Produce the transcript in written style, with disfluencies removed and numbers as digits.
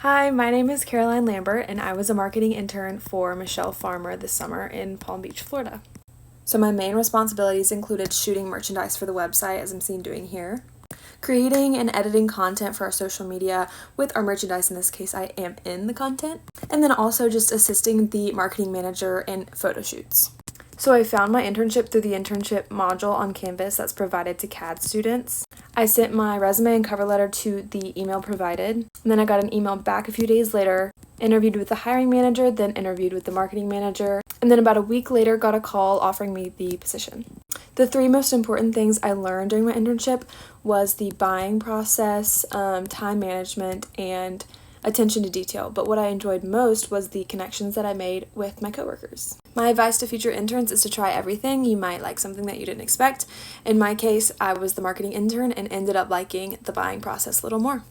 Hi, my name is Caroline Lambert, and I was a marketing intern for Michelle Farmer this summer in Palm Beach, Florida. So my main responsibilities included shooting merchandise for the website, as I'm seen doing here, creating and editing content for our social media with our merchandise. In this case, I am in the content, and then also just assisting the marketing manager in photo shoots. So I found my internship through the internship module on Canvas that's provided to CADS students. I sent my resume and cover letter to the email provided, and then I got an email back a few days later, interviewed with the hiring manager, then interviewed with the marketing manager, and then about a week later got a call offering me the position. The three most important things I learned during my internship was the buying process, time management, and attention to detail, but what I enjoyed most was the connections that I made with my coworkers. My advice to future interns is to try everything. You might like something that you didn't expect. In my case, I was the marketing intern and ended up liking the buying process a little more.